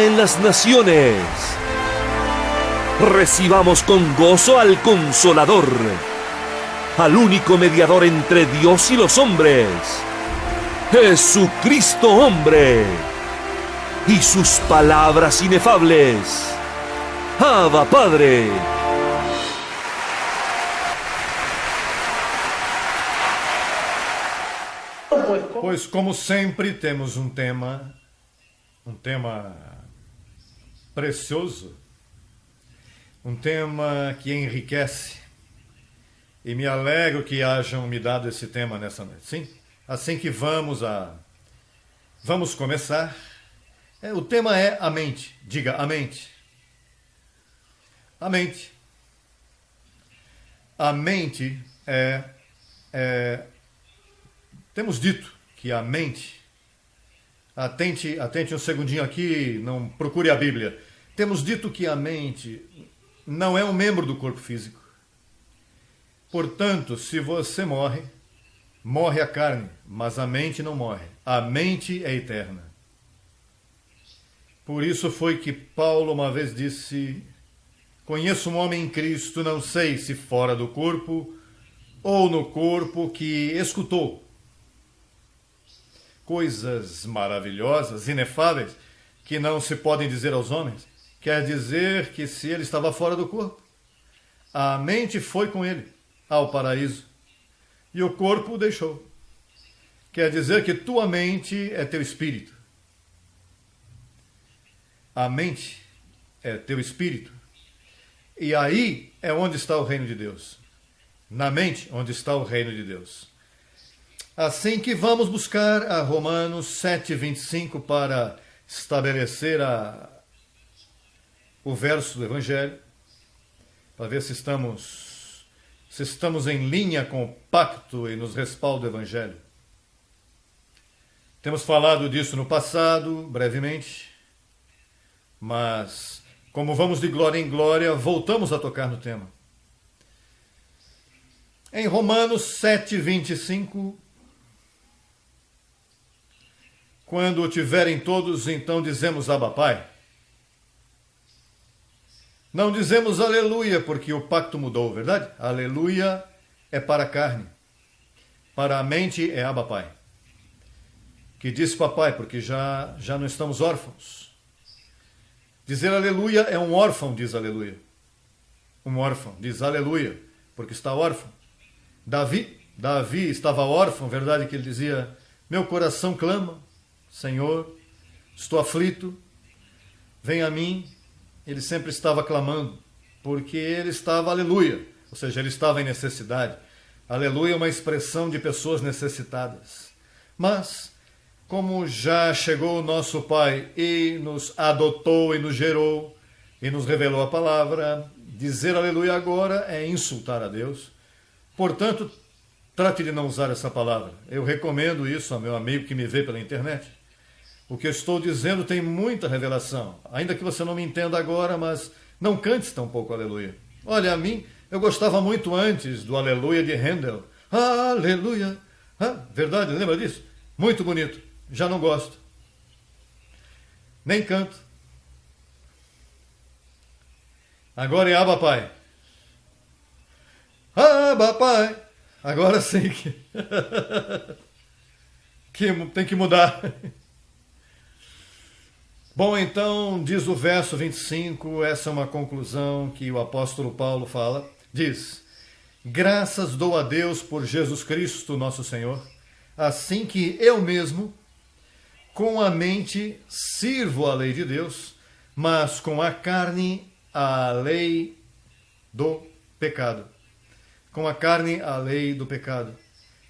en las naciones. Recibamos con gozo al Consolador, al único mediador entre Dios y los hombres, Jesucristo hombre, y sus palabras inefables. Abba Padre. Pois, como sempre, temos um tema precioso, um tema que enriquece, e me alegro que hajam me dado esse tema nessa noite. Sim, assim que vamos começar. O tema é a mente. Diga, a mente. A mente. A mente temos dito que a mente... Atente um segundinho aqui, não procure a Bíblia. Temos dito que a mente não é um membro do corpo físico. Portanto, se você morre, morre a carne, mas a mente não morre. A mente é eterna. Por isso foi que Paulo uma vez disse: conheço um homem em Cristo, não sei se fora do corpo ou no corpo, que escutou coisas maravilhosas, inefáveis, que não se podem dizer aos homens. Quer dizer que se ele estava fora do corpo, a mente foi com ele ao paraíso e o corpo o deixou. Quer dizer que tua mente é teu espírito. A mente é teu espírito. E aí é onde está o reino de Deus. Na mente, onde está o reino de Deus. Assim que vamos buscar a Romanos 7:25 para estabelecer o verso do Evangelho, para ver se estamos em linha com o pacto e nos respalda o Evangelho. Temos falado disso no passado, brevemente, mas como vamos de glória em glória, voltamos a tocar no tema. Em Romanos 7:25, quando o tiverem todos, então dizemos Abba Pai. Não dizemos aleluia, porque o pacto mudou, verdade? Aleluia é para a carne. Para a mente é Abba Pai. Que diz papai, porque já não estamos órfãos. Dizer aleluia é um órfão, diz aleluia. Um órfão diz aleluia, porque está órfão. Davi estava órfão, verdade que ele dizia: meu coração clama, Senhor, estou aflito, vem a mim. Ele sempre estava clamando, porque ele estava, aleluia, ou seja, ele estava em necessidade. Aleluia é uma expressão de pessoas necessitadas. Mas, como já chegou o nosso Pai e nos adotou e nos gerou e nos revelou a palavra, dizer aleluia agora é insultar a Deus. Portanto, trate de não usar essa palavra. Eu recomendo isso ao meu amigo que me vê pela internet. O que eu estou dizendo tem muita revelação. Ainda que você não me entenda agora, mas não cante tampouco aleluia. Olha, a mim, eu gostava muito antes do aleluia de Handel. Aleluia. Verdade, lembra disso? Muito bonito. Já não gosto. Nem canto. Agora é Abba Pai. Abba Pai. Agora sim que tem que mudar. Bom, então, diz o verso 25, essa é uma conclusão que o apóstolo Paulo fala. Diz: graças dou a Deus por Jesus Cristo, nosso Senhor, assim que eu mesmo, com a mente, sirvo a lei de Deus, mas com a carne, a lei do pecado. Com a carne, a lei do pecado.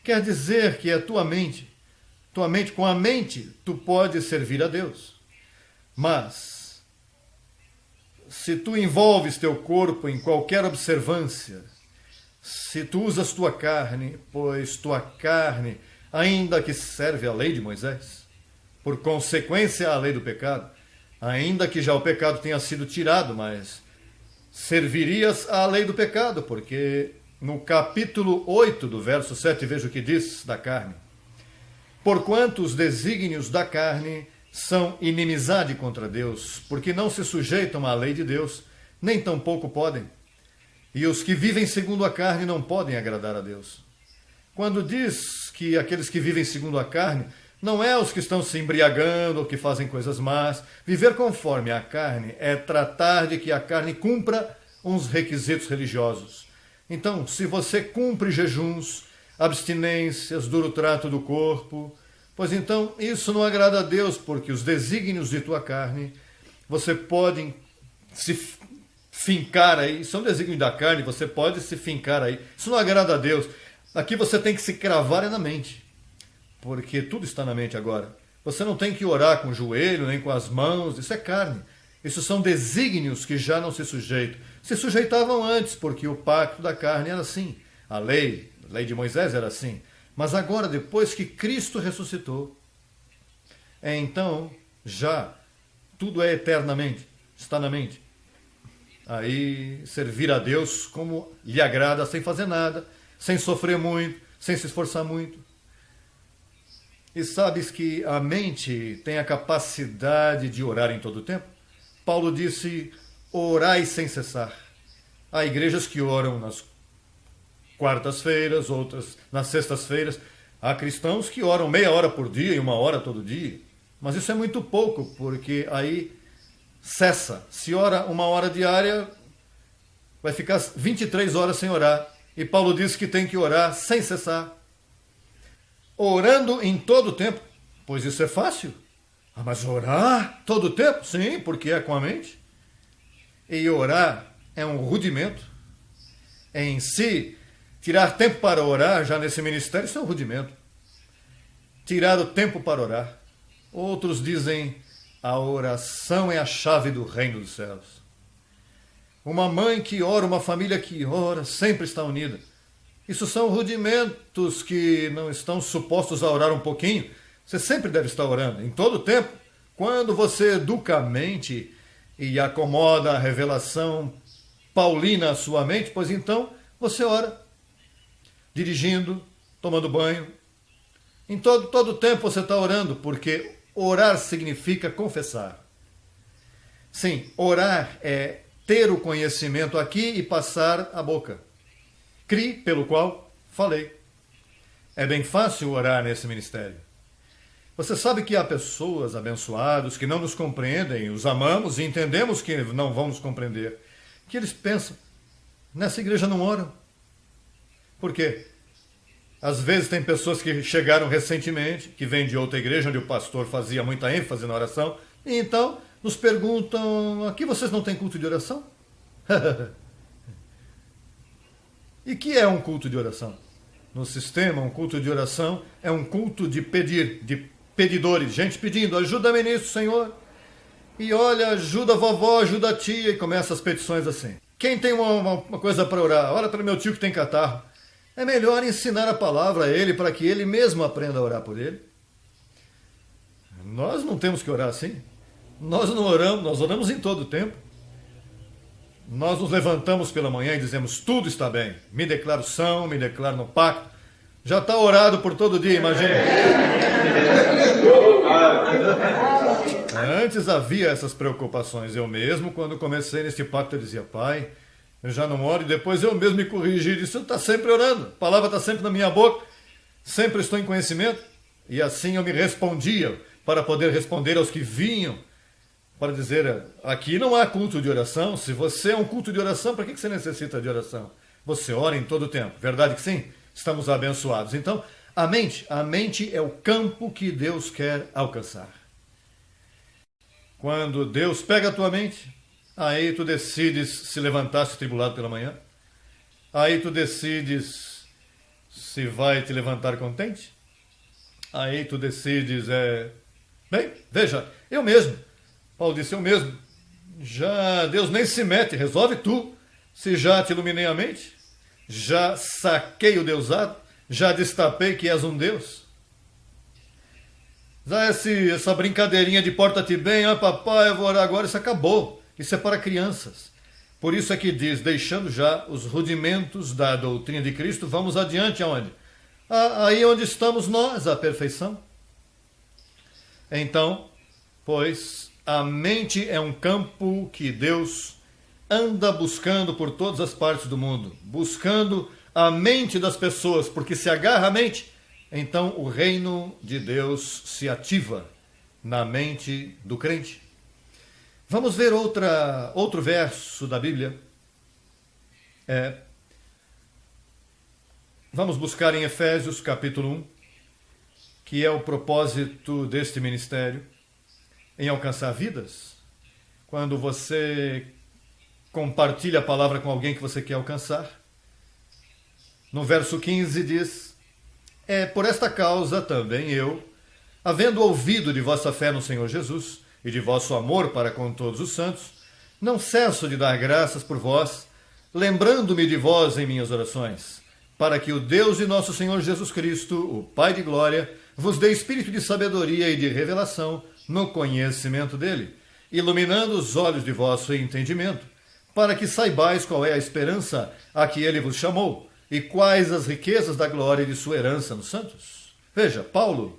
Quer dizer que a tua mente, com a mente, tu podes servir a Deus. Mas, se tu envolves teu corpo em qualquer observância, se tu usas tua carne, pois tua carne, ainda que serve à lei de Moisés, por consequência à lei do pecado, ainda que já o pecado tenha sido tirado, mas servirias à lei do pecado, porque no capítulo 8 do verso 7, veja o que diz da carne. Porquanto os desígnios da carne são inimizade contra Deus, porque não se sujeitam à lei de Deus, nem tampouco podem. E os que vivem segundo a carne não podem agradar a Deus. Quando diz que aqueles que vivem segundo a carne, não é os que estão se embriagando ou que fazem coisas más. Viver conforme a carne é tratar de que a carne cumpra uns requisitos religiosos. Então, se você cumpre jejuns, abstinências, duro trato do corpo, pois então isso não agrada a Deus, porque os desígnios de tua carne, você pode se fincar aí, são desígnios da carne, você pode se fincar aí. Isso não agrada a Deus. Aqui você tem que se cravar na mente, porque tudo está na mente agora. Você não tem que orar com o joelho, nem com as mãos, isso é carne. Isso são desígnios que já não se sujeitam. Se sujeitavam antes, porque o pacto da carne era assim. A lei de Moisés era assim. Mas agora, depois que Cristo ressuscitou, então já tudo é eternamente, está na mente. Aí servir a Deus como lhe agrada, sem fazer nada, sem sofrer muito, sem se esforçar muito. E sabes que a mente tem a capacidade de orar em todo o tempo? Paulo disse, orai sem cessar. Há igrejas que oram nas quartas-feiras, outras nas sextas-feiras. Há cristãos que oram meia hora por dia e 1 hora todo dia. Mas isso é muito pouco, porque aí cessa. Se ora 1 hora diária, vai ficar 23 horas sem orar. E Paulo disse que tem que orar sem cessar. Orando em todo o tempo. Pois isso é fácil. Ah, mas orar todo o tempo? Sim, porque é com a mente. E orar é um rudimento. Em si, tirar tempo para orar, já nesse ministério, isso é um rudimento. Tirar o tempo para orar. Outros dizem, a oração é a chave do reino dos céus. Uma mãe que ora, uma família que ora, sempre está unida. Isso são rudimentos que não estão supostos a orar um pouquinho. Você sempre deve estar orando, em todo o tempo. Quando você educa a mente e acomoda a revelação paulina à sua mente, pois então você ora, dirigindo, tomando banho. Em todo o tempo você está orando, porque orar significa confessar. Sim, orar é ter o conhecimento aqui e passar a boca. Cri, pelo qual falei. É bem fácil orar nesse ministério. Você sabe que há pessoas abençoadas que não nos compreendem, os amamos e entendemos que não vão nos compreender. Que eles pensam, nessa igreja não oram. Por quê? Às vezes tem pessoas que chegaram recentemente, que vêm de outra igreja onde o pastor fazia muita ênfase na oração, e então nos perguntam, aqui vocês não têm culto de oração? E que é um culto de oração? No sistema, um culto de oração é um culto de pedir, de pedidores, gente pedindo, ajuda-me nisso, Senhor. E olha, ajuda a vovó, ajuda a tia, e começa as petições assim. Quem tem uma coisa para orar? Ora para meu tio que tem catarro. É melhor ensinar a palavra a ele para que ele mesmo aprenda a orar por ele. Nós não temos que orar assim. Nós não oramos, nós oramos em todo o tempo. Nós nos levantamos pela manhã e dizemos, tudo está bem. Me declaro são, me declaro no pacto. Já está orado por todo dia, imagina. Antes havia essas preocupações. Eu mesmo, quando comecei neste pacto, eu dizia, Pai, eu já não oro. E depois eu mesmo me corrigi. Disse, está sempre orando. A palavra está sempre na minha boca. Sempre estou em conhecimento. E assim eu me respondia para poder responder aos que vinham. Para dizer, aqui não há culto de oração. Se você é um culto de oração, para que você necessita de oração? Você ora em todo o tempo. Verdade que sim? Estamos abençoados. Então, a mente é o campo que Deus quer alcançar. Quando Deus pega a tua mente, aí tu decides se levantar-se tribulado pela manhã. Aí tu decides se vai te levantar contente. Aí tu decides, bem, veja, eu mesmo. Paulo disse, eu mesmo. Já Deus nem se mete, resolve tu. Se já te iluminei a mente, já saquei o deusado, já destapei que és um Deus. Já essa brincadeirinha de porta-te bem, papai, eu vou orar agora, isso acabou. Isso é para crianças. Por isso é que diz, deixando já os rudimentos da doutrina de Cristo, vamos adiante aonde? Aí onde estamos nós, a perfeição. Então, pois a mente é um campo que Deus anda buscando por todas as partes do mundo, buscando a mente das pessoas, porque se agarra a mente, então o reino de Deus se ativa na mente do crente. Vamos ver outro verso da Bíblia. Vamos buscar em Efésios capítulo 1, que é o propósito deste ministério, em alcançar vidas. Quando você compartilha a palavra com alguém que você quer alcançar. No verso 15 diz: por esta causa também eu, havendo ouvido de vossa fé no Senhor Jesus e de vosso amor para com todos os santos, não cesso de dar graças por vós, lembrando-me de vós em minhas orações, para que o Deus de nosso Senhor Jesus Cristo, o Pai de glória, vos dê espírito de sabedoria e de revelação no conhecimento dele, iluminando os olhos de vosso entendimento, para que saibais qual é a esperança a que ele vos chamou, e quais as riquezas da glória de sua herança nos santos. Veja, Paulo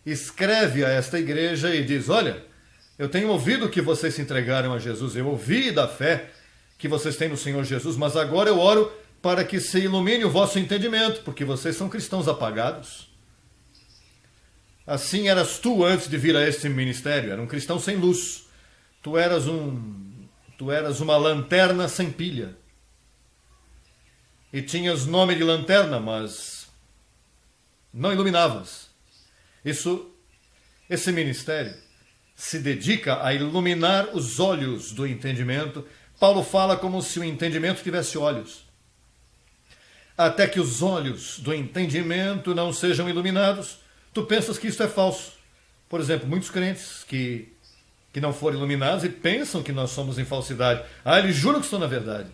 escreve a esta igreja e diz: olha, eu tenho ouvido que vocês se entregaram a Jesus, eu ouvi da fé que vocês têm no Senhor Jesus, mas agora eu oro para que se ilumine o vosso entendimento, porque vocês são cristãos apagados. Assim eras tu antes de vir a este ministério, era um cristão sem luz. Tu eras uma lanterna sem pilha. E tinhas nome de lanterna, mas não iluminavas. Esse ministério se dedica a iluminar os olhos do entendimento. Paulo fala como se o entendimento tivesse olhos. Até que os olhos do entendimento não sejam iluminados, tu pensas que isso é falso. Por exemplo, muitos crentes que não foram iluminados e pensam que nós somos em falsidade. Eles juram que estão na verdade.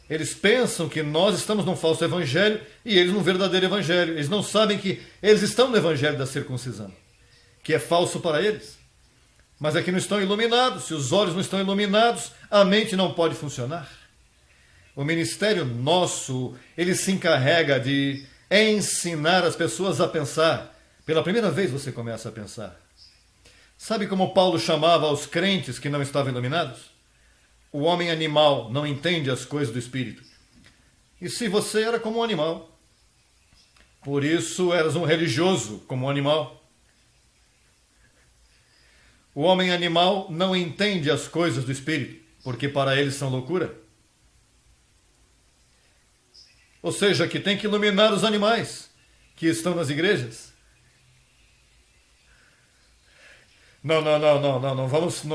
Eles pensam que nós estamos num falso evangelho e eles num verdadeiro evangelho. Eles não sabem que eles estão no evangelho da circuncisão, que é falso para eles. Mas é que não estão iluminados. Se os olhos não estão iluminados, a mente não pode funcionar. O ministério nosso, ele se encarrega de ensinar as pessoas a pensar. Pela primeira vez você começa a pensar. Sabe como Paulo chamava os crentes que não estavam iluminados? O homem animal não entende as coisas do Espírito. E se você era como um animal, por isso eras um religioso como um animal. O homem animal não entende as coisas do Espírito, porque para eles são loucura. Ou seja, que tem que iluminar os animais que estão nas igrejas. Não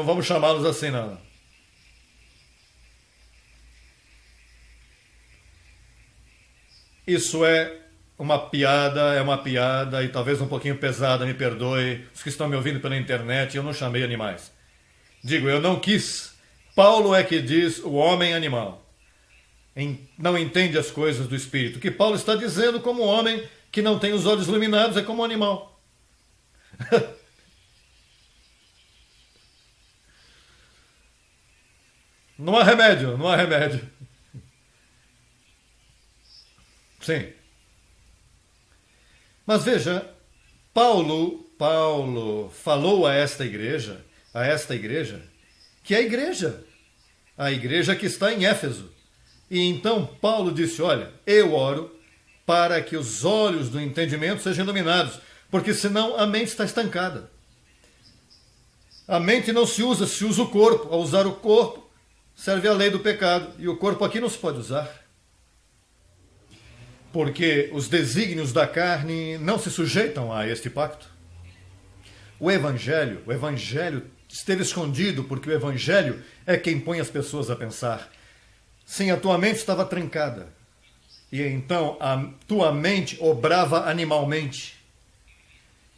vamos chamá-los assim, não. Isso é uma piada e talvez um pouquinho pesada, me perdoe. Os que estão me ouvindo pela internet, eu não chamei animais. Digo, eu não quis. Paulo é que diz o homem animal. Não entende as coisas do Espírito. O que Paulo está dizendo como homem que não tem os olhos iluminados é como um animal. Não há remédio. Sim. Mas veja, Paulo falou a esta igreja, que é a igreja que está em Éfeso. E então Paulo disse: olha, eu oro para que os olhos do entendimento sejam iluminados, porque senão a mente está estancada. A mente não se usa o corpo. Ao usar o corpo, serve a lei do pecado. E o corpo aqui não se pode usar. Porque os desígnios da carne não se sujeitam a este pacto. O evangelho esteve escondido, porque o evangelho é quem põe as pessoas a pensar. Sim, a tua mente estava trancada. E então a tua mente obrava animalmente.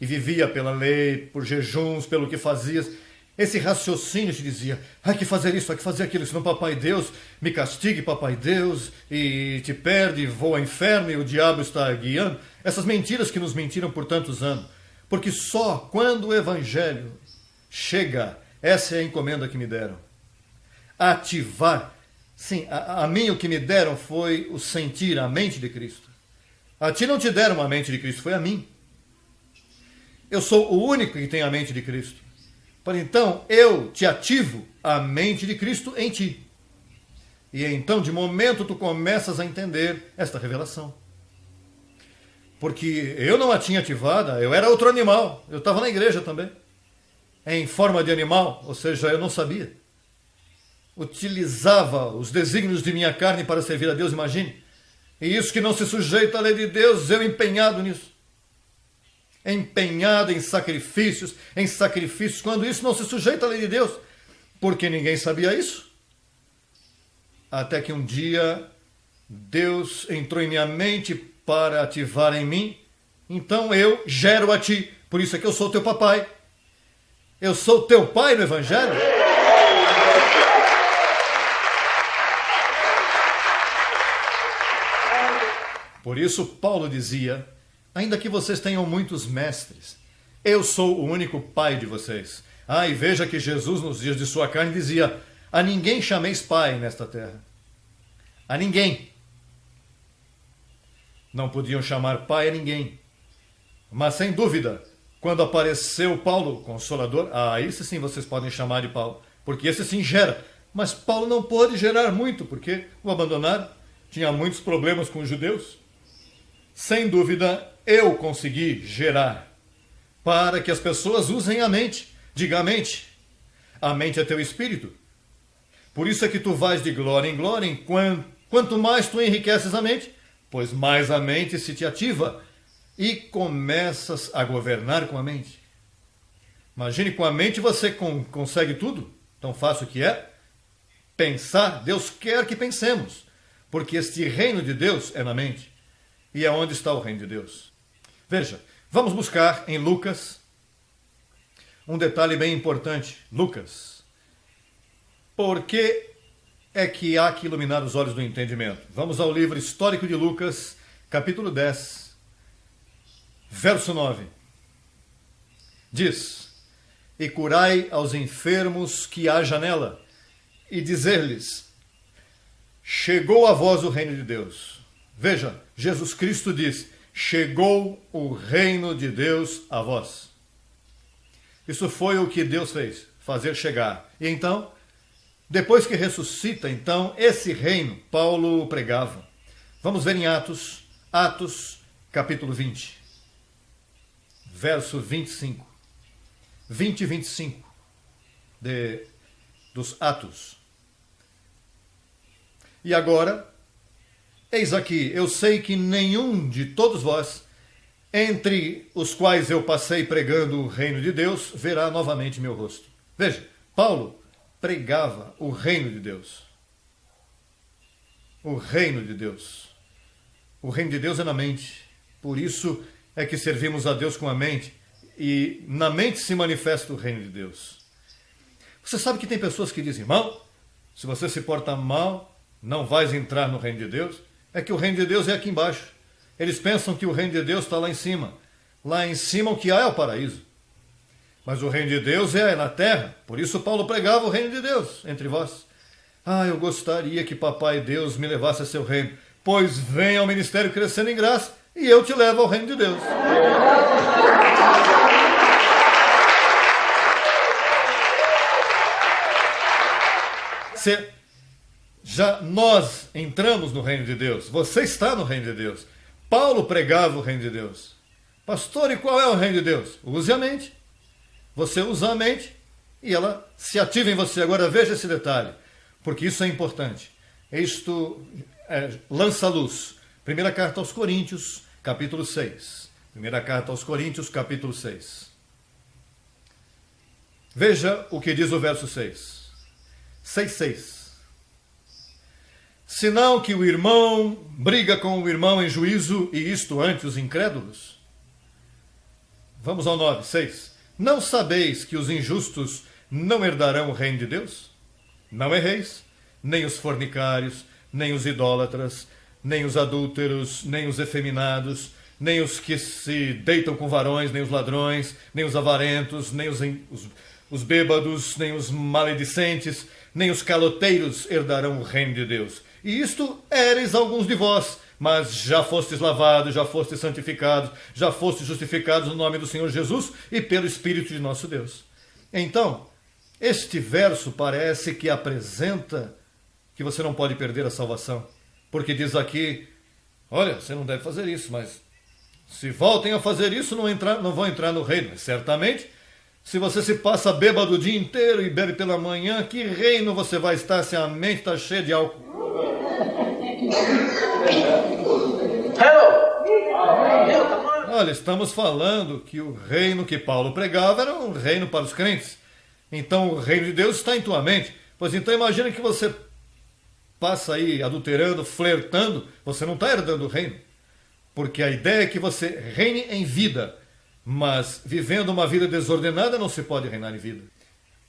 E vivia pela lei, por jejuns, pelo que fazias. Esse raciocínio te dizia: há que fazer isso, há que fazer aquilo, senão papai Deus me castigue, papai Deus, e te perde, voa ao inferno e o diabo está guiando. Essas mentiras que nos mentiram por tantos anos. Porque só quando o evangelho chega, essa é a encomenda que me deram. Ativar. Sim, a mim o que me deram foi o sentir, a mente de Cristo. A ti não te deram a mente de Cristo, foi a mim. Eu sou o único que tem a mente de Cristo. para então eu te ativo a mente de Cristo em ti. E então, de momento, tu começas a entender esta revelação. Porque eu não a tinha ativada, eu era outro animal. Eu estava na igreja também, em forma de animal, ou seja, eu não sabia. Utilizava os desígnios de minha carne para servir a Deus, imagine. E isso que não se sujeita à lei de Deus, eu empenhado nisso. Empenhado em sacrifícios, quando isso não se sujeita à lei de Deus. Porque ninguém sabia isso. Até que um dia Deus entrou em minha mente para ativar em mim. Então eu gero a ti. Por isso é que eu sou teu papai. Eu sou teu pai no Evangelho. Por isso Paulo dizia: ainda que vocês tenham muitos mestres, eu sou o único pai de vocês. E veja que Jesus, nos dias de sua carne, dizia: a ninguém chameis pai nesta terra. A ninguém. Não podiam chamar pai a ninguém. Mas, sem dúvida, quando apareceu Paulo, o Consolador, esse sim vocês podem chamar de Paulo, porque esse sim gera. Mas Paulo não pôde gerar muito, porque o abandonaram. Tinha muitos problemas com os judeus. Sem dúvida, eu consegui gerar para que as pessoas usem a mente. Diga a mente. A mente é teu espírito. Por isso é que tu vais de glória em glória, quanto mais tu enriqueces a mente, pois mais a mente se te ativa e começas a governar com a mente. Imagine, com a mente você consegue tudo, tão fácil que é. Pensar, Deus quer que pensemos, porque este reino de Deus é na mente. E é onde está o reino de Deus. Veja, vamos buscar em Lucas um detalhe bem importante. Lucas. Por que é que há que iluminar os olhos do entendimento? Vamos ao livro histórico de Lucas, capítulo 10, verso 9. Diz: e curai aos enfermos que haja nela, e dizer-lhes: chegou a vós o reino de Deus. Veja, Jesus Cristo diz: chegou o reino de Deus a vós. Isso foi o que Deus fez, fazer chegar. E então, depois que ressuscita, então, esse reino, Paulo pregava. Vamos ver em Atos, capítulo 20, verso 25. 20 e 25 dos Atos. E agora, eis aqui, eu sei que nenhum de todos vós, entre os quais eu passei pregando o reino de Deus, verá novamente meu rosto. Veja, Paulo pregava o reino de Deus. O reino de Deus. O reino de Deus é na mente. Por isso é que servimos a Deus com a mente. E na mente se manifesta o reino de Deus. Você sabe que tem pessoas que dizem: irmão, se você se porta mal, não vais entrar no reino de Deus. É que o reino de Deus é aqui embaixo. Eles pensam que o reino de Deus está lá em cima. Lá em cima o que há é o paraíso. Mas o reino de Deus é na terra. Por isso Paulo pregava o reino de Deus entre vós. Eu gostaria que Papai Deus me levasse a seu reino. Pois venha ao ministério crescendo em graça e eu te levo ao reino de Deus. Nós entramos no reino de Deus. Você está no reino de Deus. Paulo pregava o reino de Deus. Pastor, e qual é o reino de Deus? Use a mente. Você usa a mente e ela se ativa em você. Agora veja esse detalhe, porque isso é importante. Isto lança a luz. Primeira carta aos Coríntios, capítulo 6. Primeira carta aos Coríntios, capítulo 6. Veja o que diz o verso 6. 6:6. Senão que o irmão briga com o irmão em juízo, e isto ante os incrédulos. Vamos ao 9:6. Não sabeis que os injustos não herdarão o reino de Deus? Não erreis, nem os fornicários, nem os idólatras, nem os adúlteros, nem os efeminados, nem os que se deitam com varões, nem os ladrões, nem os avarentos, nem os bêbados, nem os maledicentes, nem os caloteiros herdarão o reino de Deus. E isto éreis alguns de vós, mas já fostes lavados, já fostes santificados, já fostes justificados no nome do Senhor Jesus e pelo Espírito de nosso Deus. Então, este verso parece que apresenta que você não pode perder a salvação. Porque diz aqui, olha, você não deve fazer isso, mas se voltem a fazer isso, não vão entrar no reino. Mas certamente, se você se passa bêbado o dia inteiro e bebe pela manhã, que reino você vai estar se a mente está cheia de álcool? Olha, estamos falando que o reino que Paulo pregava era um reino para os crentes. Então o reino de Deus está em tua mente. Pois então imagina que você passa aí adulterando, flertando, você não está herdando o reino. Porque a ideia é que você reine em vida, mas vivendo uma vida desordenada não se pode reinar em vida.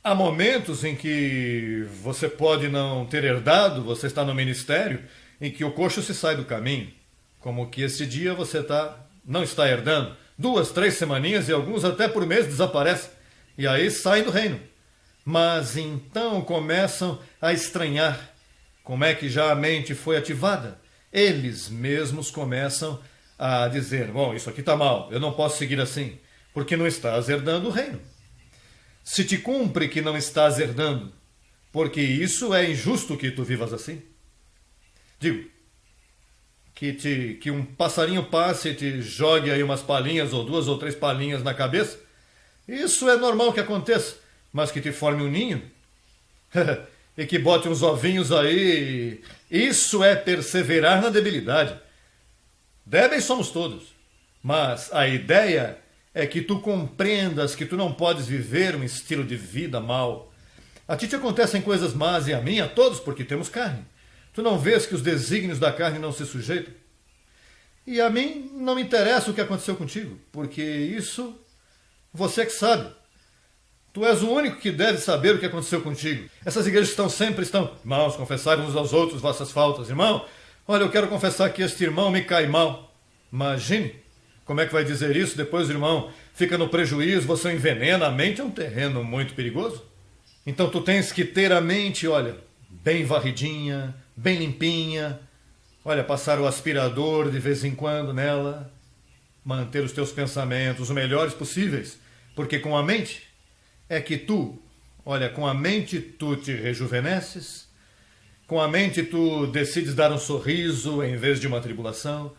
Há momentos em que você pode não ter herdado, você está no ministério, em que o coxo se sai do caminho. Como que esse dia você não está herdando. 2, 3 semaninhas e alguns até por mês desaparecem. E aí saem do reino. Mas então começam a estranhar como é que já a mente foi ativada. Eles mesmos começam a dizer, bom, isso aqui está mal, eu não posso seguir assim, porque não estás herdando o reino. Se te cumpre que não estás herdando, porque isso é injusto que tu vivas assim. Digo, que um passarinho passe e te jogue aí umas palhinhas, ou 2 ou 3 palhinhas na cabeça, isso é normal que aconteça, mas que te forme um ninho, e que bote uns ovinhos aí, isso é perseverar na debilidade. Débeis somos todos, mas a ideia é que tu compreendas que tu não podes viver um estilo de vida mau. A ti te acontecem coisas más e a mim, a todos, porque temos carne. Tu não vês que os desígnios da carne não se sujeitam? E a mim não me interessa o que aconteceu contigo, porque isso você que sabe. Tu és o único que deve saber o que aconteceu contigo. Essas igrejas sempre estão, irmãos, confessai uns aos outros vossas faltas. Irmão, olha, eu quero confessar que este irmão me cai mal. Imagine como é que vai dizer isso, depois o irmão fica no prejuízo, você envenena, a mente é um terreno muito perigoso. Então tu tens que ter a mente, olha, bem varridinha, bem limpinha, olha, passar o aspirador de vez em quando nela, manter os teus pensamentos os melhores possíveis, porque com a mente é que com a mente tu te rejuvenesces, com a mente tu decides dar um sorriso em vez de uma tribulação,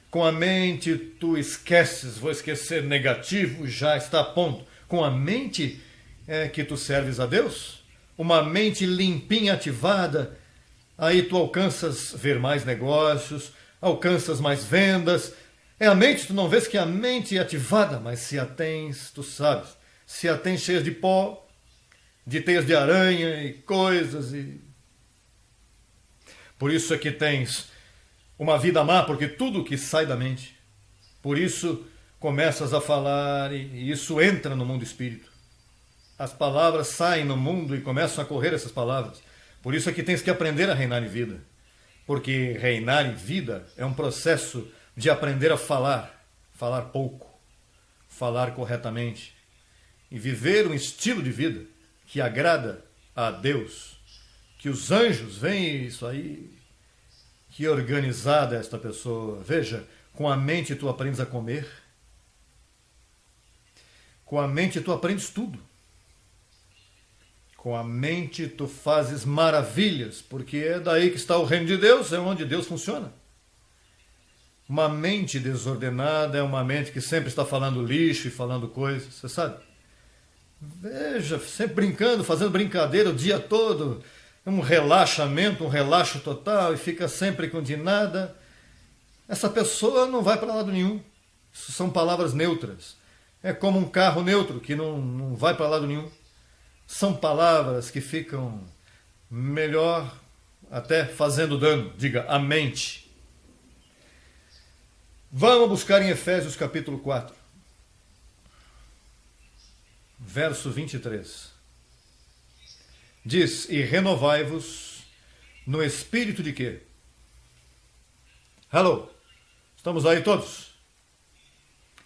com a mente tu esqueces, vou esquecer negativo, já está a ponto. Com a mente é que tu serves a Deus, uma mente limpinha, ativada, aí tu alcanças ver mais negócios, alcanças mais vendas. É a mente, tu não vês que a mente é ativada, mas se a tens, tu sabes, se a tens cheia de pó, de teias de aranha e coisas, e por isso é que tens uma vida má, porque tudo que sai da mente, por isso começas a falar e isso entra no mundo espírito. As palavras saem no mundo e começam a correr essas palavras. Por isso é que tens que aprender a reinar em vida. Porque reinar em vida é um processo de aprender a falar pouco, falar corretamente e viver um estilo de vida que agrada a Deus. Que os anjos veem isso aí, que organizada esta pessoa. Veja, com a mente tu aprendes a comer, com a mente tu aprendes tudo. Com a mente tu fazes maravilhas, porque é daí que está o reino de Deus, é onde Deus funciona. Uma mente desordenada é uma mente que sempre está falando lixo e falando coisas, você sabe? Veja, sempre brincando, fazendo brincadeira o dia todo, um relaxamento, um relaxo total, e fica sempre com de nada. Essa pessoa não vai para lado nenhum. Isso são palavras neutras. É como um carro neutro que não vai para lado nenhum. São palavras que ficam melhor até fazendo dano. Diga, a mente. Vamos buscar em Efésios capítulo 4, verso 23. Diz, e renovai-vos no espírito de quê? Hello? Estamos aí todos?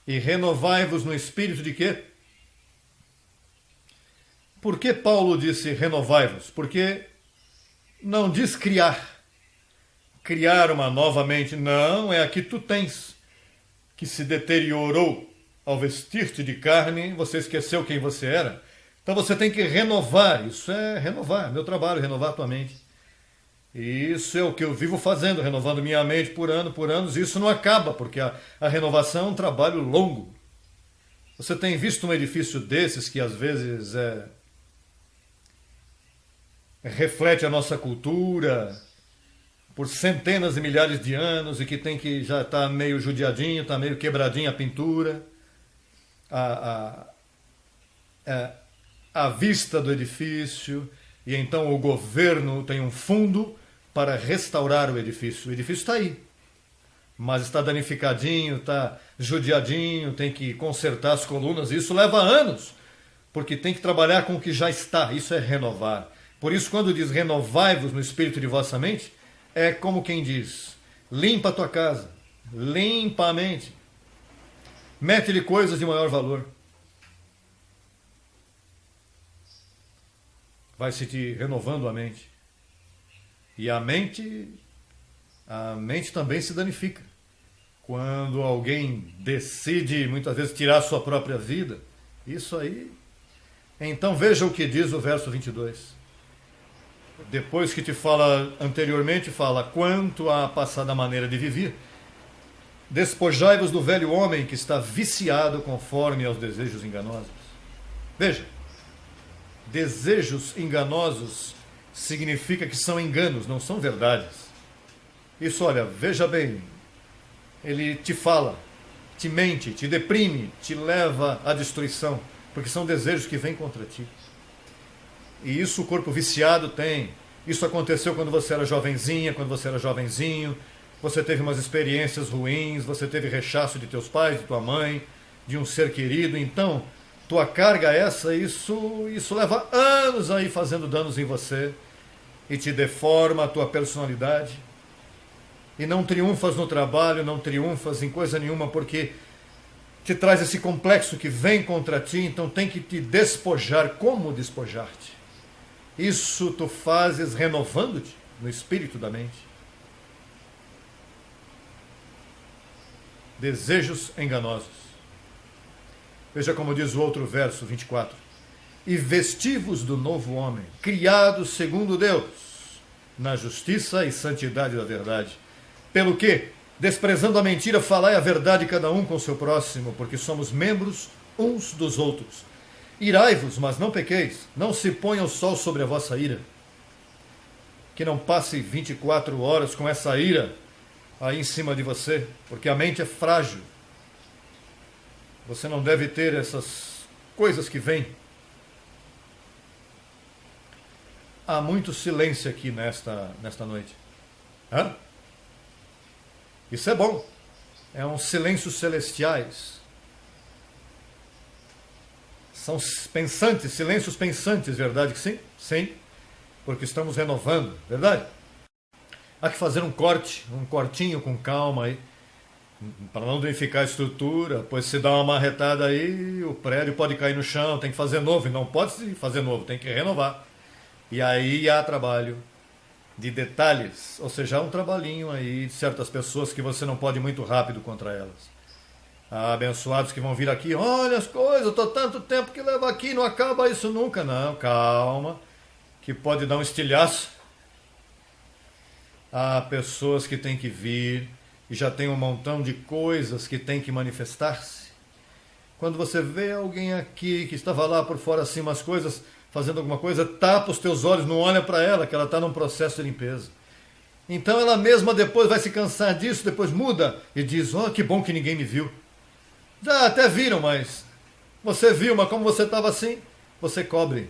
E renovai-vos no espírito de quê? Por que Paulo disse renovai-vos? Porque não diz criar. Criar uma nova mente. Não, é a que tu tens, que se deteriorou ao vestir-te de carne, você esqueceu quem você era. Então você tem que renovar, isso é renovar, meu trabalho, renovar a tua mente. E isso é o que eu vivo fazendo, renovando minha mente por anos, e isso não acaba, porque a renovação é um trabalho longo. Você tem visto um edifício desses que às vezes reflete a nossa cultura por centenas de milhares de anos e que já está meio judiadinho, está meio quebradinho a pintura, a vista do edifício, e então o governo tem um fundo para restaurar o edifício. O edifício está aí, mas está danificadinho, está judiadinho, tem que consertar as colunas, e isso leva anos, porque tem que trabalhar com o que já está, isso é renovar. Por isso, quando diz renovai-vos no espírito de vossa mente, é como quem diz, limpa a tua casa, limpa a mente, mete-lhe coisas de maior valor. Vai se te renovando a mente. E a mente também se danifica. Quando alguém decide, muitas vezes, tirar a sua própria vida, isso aí... Então veja o que diz o verso 22. Depois que te fala anteriormente, fala, quanto à passada maneira de viver, despojai-vos do velho homem que está viciado conforme aos desejos enganosos. Veja, desejos enganosos significa que são enganos, não são verdades. Isso, olha, veja bem, ele te fala, te mente, te deprime, te leva à destruição, porque são desejos que vêm contra ti. E isso o corpo viciado tem. Isso aconteceu quando você era jovenzinha, quando você era jovenzinho, você teve umas experiências ruins, você teve rechaço de teus pais, de tua mãe, de um ser querido, então tua carga é essa, isso leva anos aí fazendo danos em você e te deforma a tua personalidade. E não triunfas no trabalho, não triunfas em coisa nenhuma, porque te traz esse complexo que vem contra ti, então tem que te despojar. Como despojar-te? Isso tu fazes renovando-te no espírito da mente. Desejos enganosos. Veja como diz o outro verso, 24. E vestivos do novo homem, criados segundo Deus, na justiça e santidade da verdade. Pelo que, desprezando a mentira, falai a verdade cada um com o seu próximo, porque somos membros uns dos outros. Irai-vos, mas não pequeis, não se ponha o sol sobre a vossa ira. Que não passe 24 horas com essa ira aí em cima de você, porque a mente é frágil. Você não deve ter essas coisas que vêm. Há muito silêncio aqui nesta noite. Hã? Isso é bom. É um silêncio celestiais. São pensantes, silêncios pensantes, verdade que sim? Sim, porque estamos renovando, verdade? Há que fazer um cortinho com calma aí, para não danificar a estrutura, pois se dá uma marretada aí, o prédio pode cair no chão, tem que fazer novo, e não pode fazer novo, tem que renovar. E aí há trabalho de detalhes, ou seja, há um trabalhinho aí de certas pessoas que você não pode ir muito rápido contra elas. Há abençoados que vão vir aqui, olha as coisas, estou tanto tempo que levo aqui, não acaba isso nunca. Não, calma, que pode dar um estilhaço. Há pessoas que têm que vir e já tem um montão de coisas que têm que manifestar-se. Quando você vê alguém aqui que estava lá por fora assim, umas coisas, fazendo alguma coisa, tapa os teus olhos, não olha para ela, que ela está num processo de limpeza. Então ela mesma depois vai se cansar disso, depois muda e diz, que bom que ninguém me viu. Já até viram, mas você viu, mas como você estava assim, você cobre.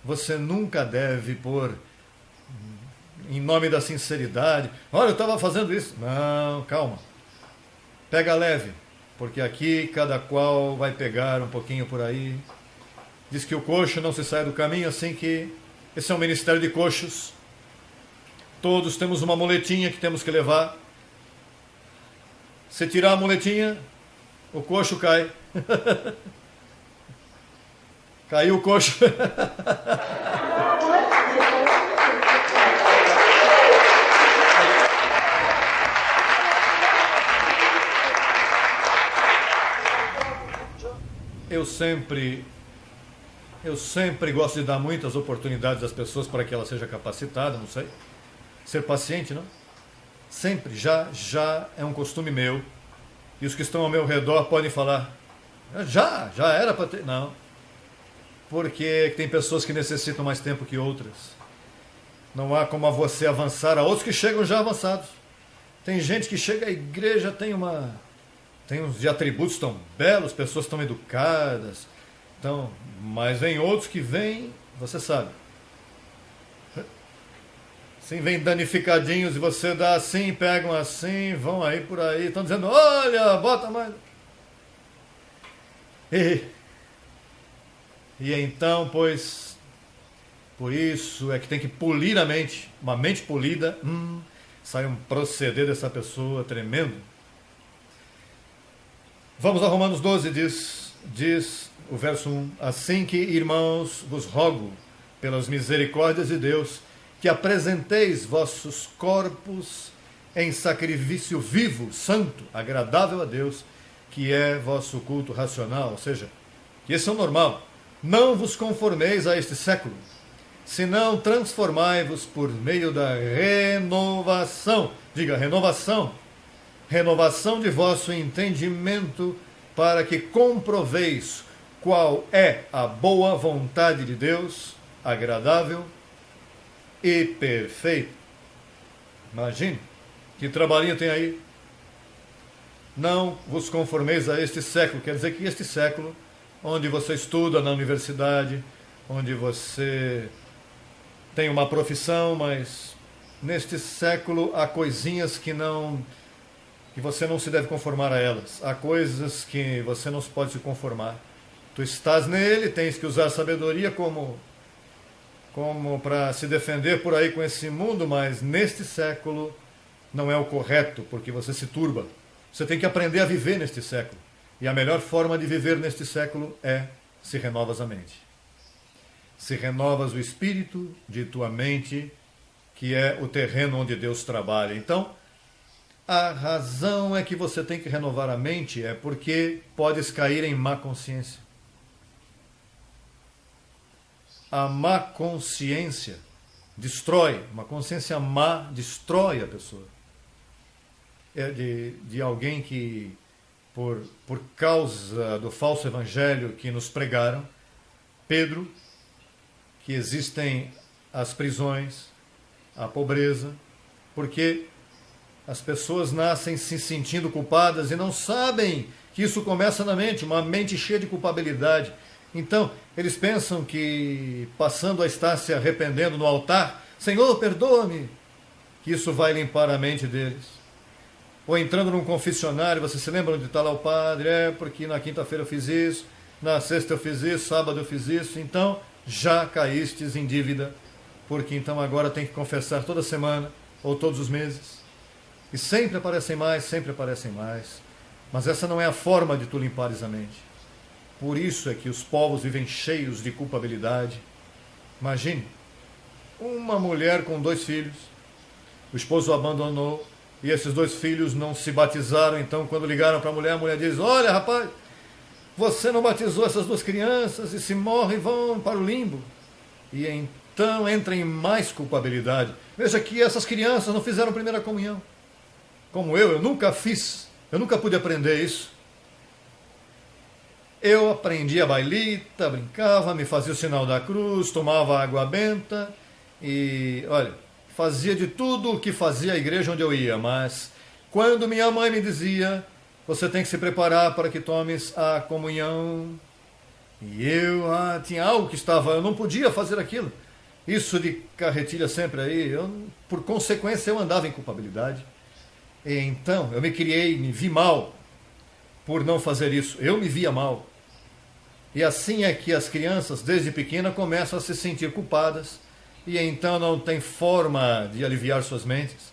Você nunca deve pôr, em nome da sinceridade, olha, eu estava fazendo isso. Não, calma. Pega leve, porque aqui cada qual vai pegar um pouquinho por aí. Diz que o coxo não se sai do caminho, assim que esse é um ministério de coxos. Todos temos uma muletinha que temos que levar. Se tirar a muletinha, o coxo cai. Caiu o coxo. Eu sempre Eu sempre gosto de dar muitas oportunidades às pessoas para que ela seja capacitada, não sei. Ser paciente, não? Sempre, já é um costume meu. E os que estão ao meu redor podem falar, já era para ter... Não. Porque tem pessoas que necessitam mais tempo que outras. Não há como você avançar a outros que chegam já avançados. Tem gente que chega à igreja, tem uns de atributos tão belos, pessoas tão educadas. Então, mas vem outros que vêm, você sabe. Sim, vem danificadinhos e você dá assim, pegam assim, vão aí por aí, estão dizendo, olha, bota mais. E então, pois, por isso é que tem que polir a mente, uma mente polida, sai um proceder dessa pessoa tremendo. Vamos a Romanos 12, diz o verso 1, assim que, irmãos, vos rogo, pelas misericórdias de Deus, que apresenteis vossos corpos em sacrifício vivo, santo, agradável a Deus, que é vosso culto racional, ou seja, que esse é o normal. Não vos conformeis a este século, senão transformai-vos por meio da renovação, diga renovação de vosso entendimento, para que comproveis qual é a boa vontade de Deus, agradável e perfeito. Imagine, que trabalhinho tem aí. Não vos conformeis a este século, quer dizer que este século, onde você estuda na universidade, onde você tem uma profissão, mas neste século há coisinhas que você não se deve conformar a elas. Há coisas que você não pode se conformar. Tu estás nele, tens que usar a sabedoria como para se defender por aí com esse mundo, mas neste século não é o correto, porque você se turba. Você tem que aprender a viver neste século. E a melhor forma de viver neste século é se renovas a mente. Se renovas o espírito de tua mente, que é o terreno onde Deus trabalha. Então, a razão é que você tem que renovar a mente é porque podes cair em má consciência. A má consciência destrói, uma consciência má destrói a pessoa. É de alguém que, por causa do falso evangelho que nos pregaram, Pedro, que existem as prisões, a pobreza, porque as pessoas nascem se sentindo culpadas e não sabem que isso começa na mente, uma mente cheia de culpabilidade. Então, eles pensam que, passando a estar se arrependendo no altar, Senhor, perdoa-me, que isso vai limpar a mente deles. Ou entrando num confessionário, você se lembra onde está lá o padre? Porque na quinta-feira eu fiz isso, na sexta eu fiz isso, sábado eu fiz isso, então já caístes em dívida, porque então agora tem que confessar toda semana, ou todos os meses. E sempre aparecem mais, mas essa não é a forma de tu limpares a mente. Por isso é que os povos vivem cheios de culpabilidade. Imagine, uma mulher com 2 filhos, o esposo o abandonou, e esses 2 filhos não se batizaram, então quando ligaram para a mulher diz, olha rapaz, você não batizou essas 2 crianças, e se morrem vão para o limbo. E então entra em mais culpabilidade. Veja que essas crianças não fizeram primeira comunhão. Como eu nunca fiz, eu nunca pude aprender isso. Eu aprendi a bailita, brincava, me fazia o sinal da cruz, tomava água benta e, olha, fazia de tudo o que fazia a igreja onde eu ia, mas quando minha mãe me dizia, você tem que se preparar para que tomes a comunhão, e eu tinha algo que eu não podia fazer aquilo. Isso de carretilha sempre aí, por consequência eu andava em culpabilidade. E então eu me vi mal por não fazer isso, eu me via mal. E assim é que as crianças, desde pequena, começam a se sentir culpadas, e então não tem forma de aliviar suas mentes.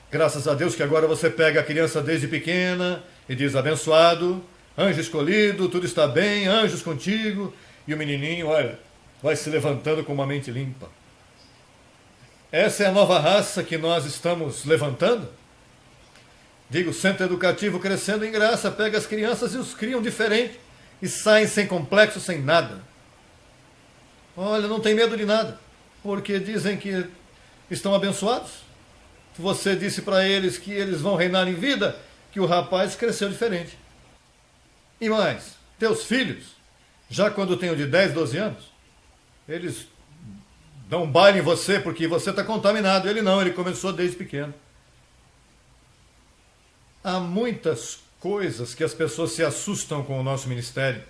Graças a Deus que agora você pega a criança desde pequena e diz, abençoado, anjo escolhido, tudo está bem, anjos contigo, e o menininho, olha, vai se levantando com uma mente limpa. Essa é a nova raça que nós estamos levantando. Digo, o centro educativo crescendo em graça, pega as crianças e os criam diferente, e saem sem complexo, sem nada. Olha, não tem medo de nada, porque dizem que estão abençoados. Você disse para eles que eles vão reinar em vida, que o rapaz cresceu diferente. E mais, teus filhos, já quando tenho de 10, 12 anos, eles dão um baile em você porque você está contaminado. Ele não, ele começou desde pequeno. Há muitas coisas que as pessoas se assustam com o nosso ministério.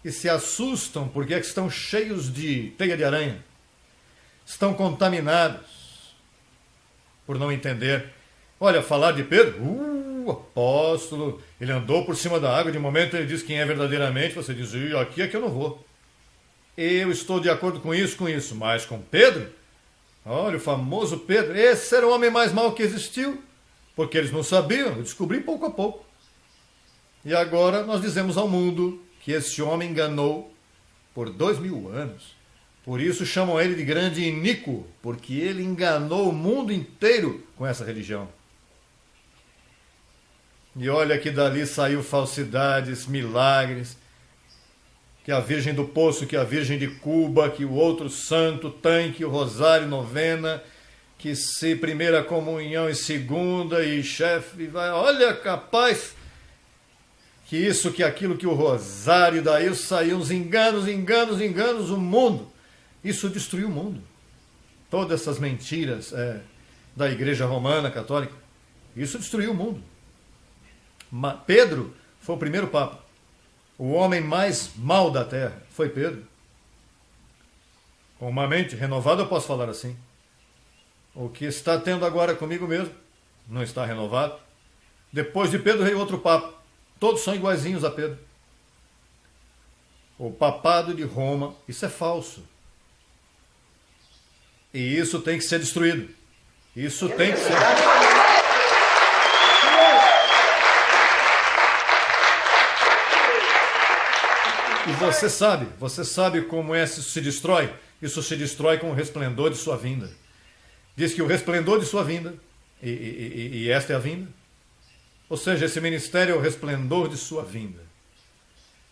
E se assustam porque é que estão cheios de teia de aranha. Estão contaminados por não entender. Olha, falar de Pedro, apóstolo, ele andou por cima da água, de momento ele diz quem é verdadeiramente, você diz, aqui é que eu não vou. Eu estou de acordo com isso, mas com Pedro, olha, o famoso Pedro, esse era o homem mais mau que existiu, porque eles não sabiam, eu descobri pouco a pouco. E agora nós dizemos ao mundo que esse homem enganou por 2000 anos. Por isso chamam ele de grande iníquo, porque ele enganou o mundo inteiro com essa religião. E olha que dali saiu falsidades, milagres, que a Virgem do Poço, que a Virgem de Cuba, que o outro santo tem, que o Rosário Novena, que se primeira comunhão e segunda, e chefe, vai, olha, capaz, que isso, que aquilo, que o Rosário, daí saiu uns enganos, o mundo. Isso destruiu o mundo. Todas essas mentiras da Igreja Romana Católica, isso destruiu o mundo. Pedro foi o primeiro Papa. O homem mais mau da terra foi Pedro. Com uma mente renovada eu posso falar assim. O que está tendo agora comigo mesmo não está renovado. Depois de Pedro veio outro Papa. Todos são iguaizinhos a Pedro. O papado de Roma, isso é falso. E isso tem que ser destruído. Isso tem que ser. E você sabe como isso se destrói? Isso se destrói com o resplendor de sua vinda. Diz que o resplendor de sua vinda, e esta é a vinda, ou seja, esse ministério é o resplendor de sua vinda.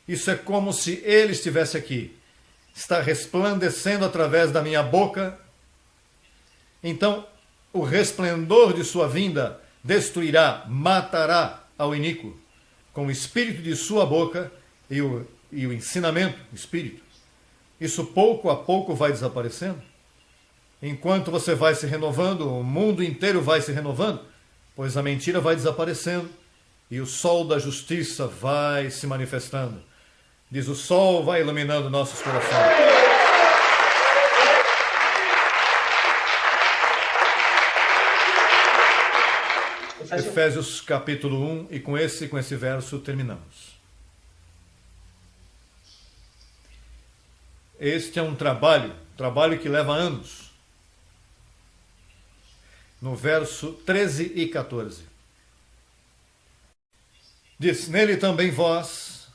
Isso é como se ele estivesse aqui, está resplandecendo através da minha boca. Então, o resplendor de sua vinda destruirá, matará ao iníquo, com o espírito de sua boca e o ensinamento, o espírito. Isso pouco a pouco vai desaparecendo. Enquanto você vai se renovando, o mundo inteiro vai se renovando, pois a mentira vai desaparecendo e o sol da justiça vai se manifestando. Diz, o sol vai iluminando nossos corações. Efésios capítulo 1, e com esse verso terminamos. Este é um trabalho que leva anos. No verso 13 e 14. Diz, nele também vós,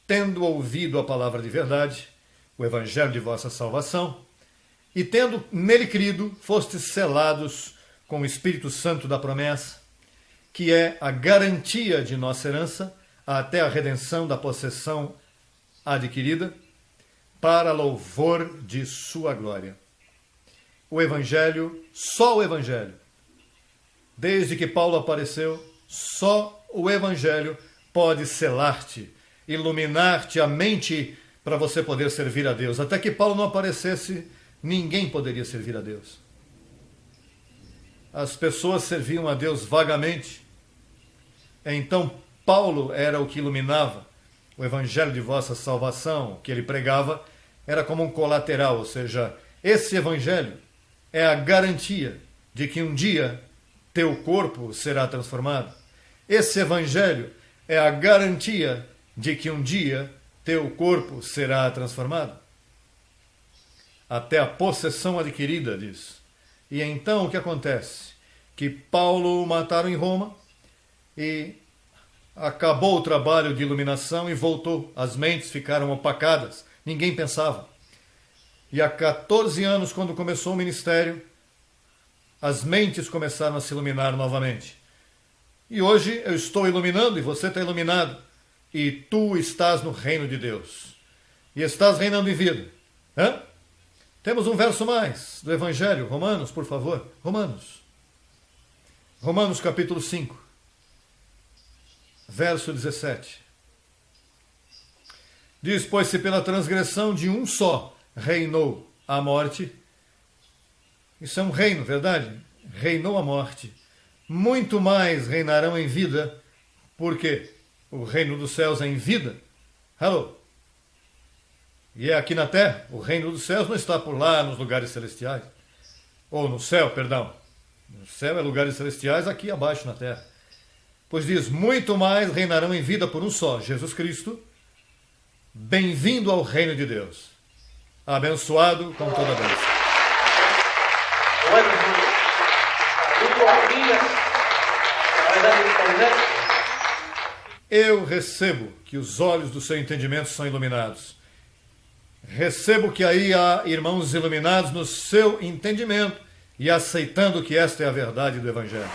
tendo ouvido a palavra de verdade, o evangelho de vossa salvação, e tendo nele crido, fostes selados com o Espírito Santo da promessa, que é a garantia de nossa herança até a redenção da possessão adquirida, para louvor de sua glória. O Evangelho, só o Evangelho. Desde que Paulo apareceu, só o Evangelho pode selar-te, iluminar-te a mente para você poder servir a Deus. Até que Paulo não aparecesse, ninguém poderia servir a Deus. As pessoas serviam a Deus vagamente. Então Paulo era o que iluminava. O evangelho de vossa salvação, que ele pregava, era como um colateral, ou seja, esse evangelho é a garantia de que um dia teu corpo será transformado. Esse evangelho é a garantia de que um dia teu corpo será transformado. Até a possessão adquirida, diz. E então o que acontece? Que Paulo o mataram em Roma e acabou o trabalho de iluminação e voltou. As mentes ficaram opacadas. Ninguém pensava. E há 14 anos, quando começou o ministério, as mentes começaram a se iluminar novamente. E hoje eu estou iluminando e você está iluminado. E tu estás no reino de Deus. E estás reinando em vida. Temos um verso mais do Evangelho, Romanos, por favor. Romanos capítulo 5, verso 17. Diz, pois se pela transgressão de um só reinou a morte, isso é um reino, verdade? Reinou a morte. Muito mais reinarão em vida, porque o reino dos céus é em vida. Hello. E é aqui na terra. O reino dos céus não está por lá nos lugares celestiais. Ou no céu, perdão. No céu é lugares celestiais, aqui abaixo na terra. Pois diz, muito mais reinarão em vida por um só, Jesus Cristo. Bem-vindo ao reino de Deus. Abençoado com toda a bênção. Eu recebo que os olhos do seu entendimento são iluminados. Recebo que aí há irmãos iluminados no seu entendimento e aceitando que esta é a verdade do Evangelho.